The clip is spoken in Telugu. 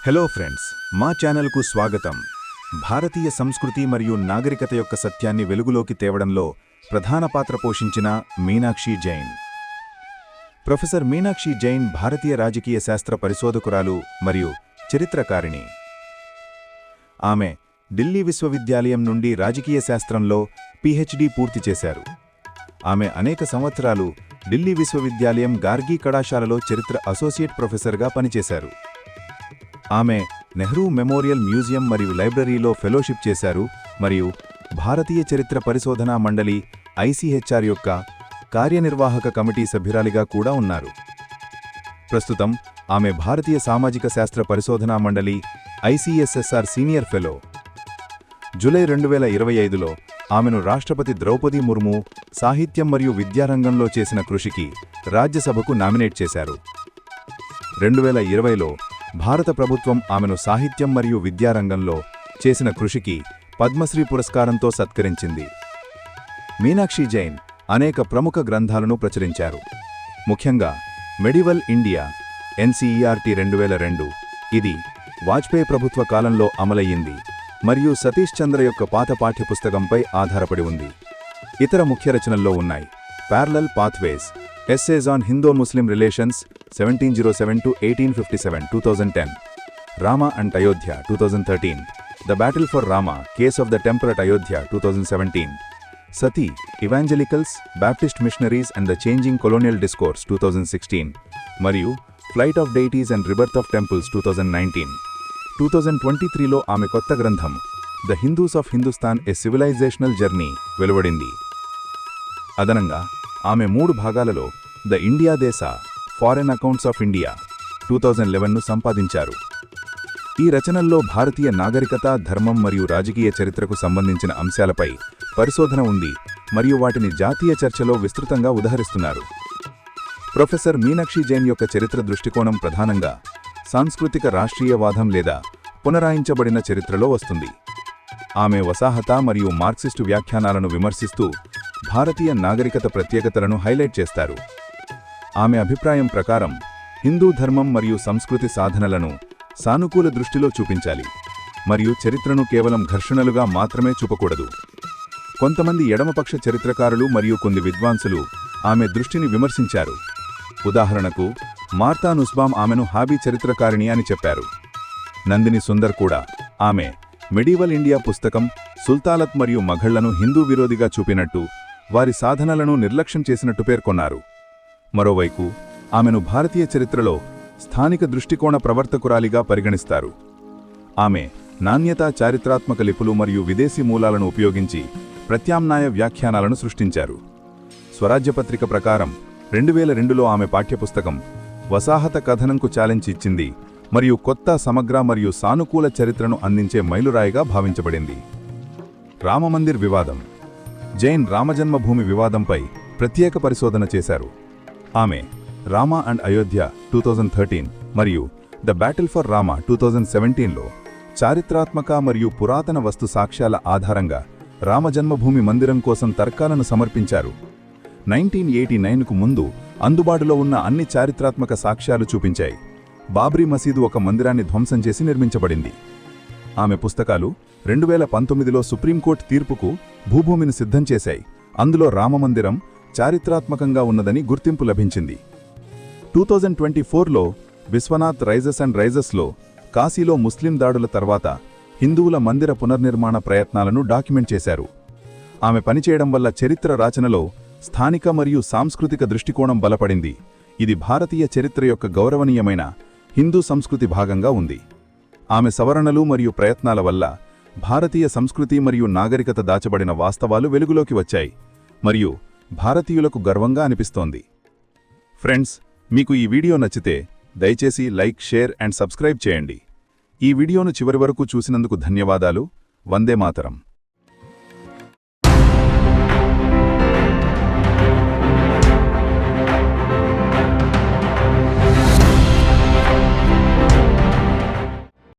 హలో ఫ్రెండ్స్, మా ఛానల్కు స్వాగతం. భారతీయ సంస్కృతి మరియు నాగరికత యొక్క సత్యాన్ని వెలుగులోకి తేవడంలో ప్రధాన పాత్ర పోషించిన మీనాక్షి జైన్. ప్రొఫెసర్ మీనాక్షి జైన్ భారతీయ రాజకీయ శాస్త్ర పరిశోధకురాలు మరియు చరిత్రకారిణి. ఆమె ఢిల్లీ విశ్వవిద్యాలయం నుండి రాజకీయ శాస్త్రంలో పీహెచ్డీ పూర్తి చేశారు. ఆమె అనేక సంవత్సరాలు ఢిల్లీ విశ్వవిద్యాలయం గార్గి కళాశాలలో చరిత్ర అసోసియేట్ ప్రొఫెసర్గా పనిచేశారు. ఆమె నెహ్రూ మెమోరియల్ మ్యూజియం మరియు లైబ్రరీలో ఫెలోషిప్ చేశారు మరియు భారతీయ చరిత్ర పరిశోధనా మండలి ఐసీహెచ్ఆర్ యొక్క కార్యనిర్వాహక కమిటీ సభ్యురాలిగా కూడా ఉన్నారు. ప్రస్తుతం ఆమె భారతీయ సామాజిక శాస్త్ర పరిశోధనా మండలి ఐసీఎస్ఎస్ఆర్ సీనియర్ ఫెలో. జూలై 2025లో ఆమెను రాష్ట్రపతి ద్రౌపది ముర్ము సాహిత్యం మరియు విద్యారంగంలో చేసిన కృషికి రాజ్యసభకు నామినేట్ చేశారు. 2020లో భారత ప్రభుత్వం ఆమెను సాహిత్యం మరియు విద్యారంగంలో చేసిన కృషికి పద్మశ్రీ పురస్కారంతో సత్కరించింది. మీనాక్షి జైన్ అనేక ప్రముఖ గ్రంథాలను ప్రచురించారు. ముఖ్యంగా మెడివల్ ఇండియా ఎన్సీఈఆర్టీ 2002, ఇది వాజ్పేయి ప్రభుత్వ కాలంలో అమలయ్యింది మరియు సతీష్ చంద్ర యొక్క పాత పాఠ్యపుస్తకంపై ఆధారపడి ఉంది. ఇతర ముఖ్య రచనల్లో ఉన్నాయి parallel pathways, Essays on Hindu-Muslim Relations 1707–1857 2010, Rama and Ayodhya 2013, The Battle for Rama, Case of the Temple at Ayodhya 2017, Sati, Evangelicals, Baptist Missionaries and the Changing Colonial Discourse 2016, మరియు Flight of Deities and Rebirth of Temples 2019. 2023లో ఆమె కొత్త గ్రంథం The Hindus of Hindustan, A Civilizational Journey వెలువడింది. అదనంగా ఆమె 3 భాగాలలో ద ఇండియా దేశ ఫారెన్ అకౌంట్స్ ఆఫ్ ఇండియా 2011ను సంపాదించారు. ఈ రచనల్లో భారతీయ నాగరికత, ధర్మం మరియు రాజకీయ చరిత్రకు సంబంధించిన అంశాలపై పరిశోధన ఉంది మరియు వాటిని జాతీయ చర్చలో విస్తృతంగా ఉదహరిస్తున్నారు. ప్రొఫెసర్ మీనాక్షి జైన్ యొక్క చరిత్ర దృష్టికోణం ప్రధానంగా సాంస్కృతిక రాష్ట్రీయవాదం లేదా పునరాయించబడిన చరిత్రలో వస్తుంది. ఆమె వసాహత మరియు మార్క్సిస్టు వ్యాఖ్యానాలను విమర్శిస్తూ భారతీయ నాగరికత ప్రత్యేకతలను హైలైట్ చేస్తారు. ఆమె అభిప్రాయం ప్రకారం హిందూ ధర్మం మరియు సంస్కృతి సాధనలను సానుకూల దృష్టిలో చూపించాలి మరియు చరిత్రను కేవలం ఘర్షణలుగా మాత్రమే చూపకూడదు. కొంతమంది ఎడమపక్ష చరిత్రకారులు మరియు కొన్ని విద్వాంసులు ఆమె దృష్టిని విమర్శించారు. ఉదాహరణకు మార్తా నుస్బామ్ ఆమెను హాబీ చరిత్రకారిణి అని చెప్పారు. నందిని సుందర్ కూడా ఆమె మెడివల్ ఇండియా పుస్తకం సుల్తానత్ మరియు మఘళ్లను హిందూ విరోధిగా చూపినట్టు, వారి సాధనలను నిర్లక్ష్యం చేసినట్టు పేర్కొన్నారు. మరోవైపు ఆమెను భారతీయ చరిత్రలో స్థానిక దృష్టికోణ ప్రవర్తకురాలిగా పరిగణిస్తారు. ఆమె నాణ్యతా చారిత్రాత్మక లిపులు మరియు విదేశీ మూలాలను ఉపయోగించి ప్రత్యామ్నాయ వ్యాఖ్యానాలను సృష్టించారు. స్వరాజ్యపత్రిక ప్రకారం 2002లో ఆమె పాఠ్యపుస్తకం వసాహత కథనంకు ఛాలెంజ్ ఇచ్చింది మరియు కొత్త, సమగ్ర మరియు సానుకూల చరిత్రను అందించే మైలురాయిగా భావించబడింది. రామమందిర్ వివాదం. జైన్ రామజన్మభూమి వివాదంపై ప్రత్యేక పరిశోధన చేశారు. ఆమె రామా అండ్ అయోధ్య 2013 మరియు ద బ్యాటిల్ ఫర్ రామా 2017లో చారిత్రాత్మక మరియు పురాతన వస్తు సాక్ష్యాల ఆధారంగా రామజన్మభూమి మందిరం కోసం తర్కాలను సమర్పించారు. 1989కు ముందు అందుబాటులో ఉన్న అన్ని చారిత్రాత్మక సాక్ష్యాలు చూపించాయి బాబ్రీ మసీదు ఒక మందిరాన్ని ధ్వంసం చేసి నిర్మించబడింది. ఆమె పుస్తకాలు 2019లో సుప్రీంకోర్టు తీర్పుకు భూభూమిని సిద్ధం చేశాయి. అందులో రామమందిరం చారిత్రాత్మకంగా ఉన్నదని గుర్తింపు లభించింది. 2024లో విశ్వనాథ్ రైజెస్ అండ్ రైజెస్లో కాశీలో ముస్లిం దాడుల తర్వాత హిందువుల మందిర పునర్నిర్మాణ ప్రయత్నాలను డాక్యుమెంట్ చేశారు. ఆమె పనిచేయడం వల్ల చరిత్ర రచనలో స్థానిక మరియు సాంస్కృతిక దృష్టికోణం బలపడింది. ఇది భారతీయ చరిత్ర యొక్క గౌరవనీయమైన హిందూ సంస్కృతి భాగంగా ఉంది. ఆమె సవరణలు మరియు ప్రయత్నాల వల్ల భారతీయ సంస్కృతి మరియు నాగరికత దాచబడిన వాస్తవాలు వెలుగులోకి వచ్చాయి మరియు భారతీయులకు గర్వంగా అనిపిస్తోంది. ఫ్రెండ్స్, మీకు ఈ వీడియో నచ్చితే దయచేసి లైక్, షేర్ అండ్ సబ్స్క్రైబ్ చేయండి. ఈ వీడియోను చివరి వరకు చూసినందుకు ధన్యవాదాలు. వందే మాతరం.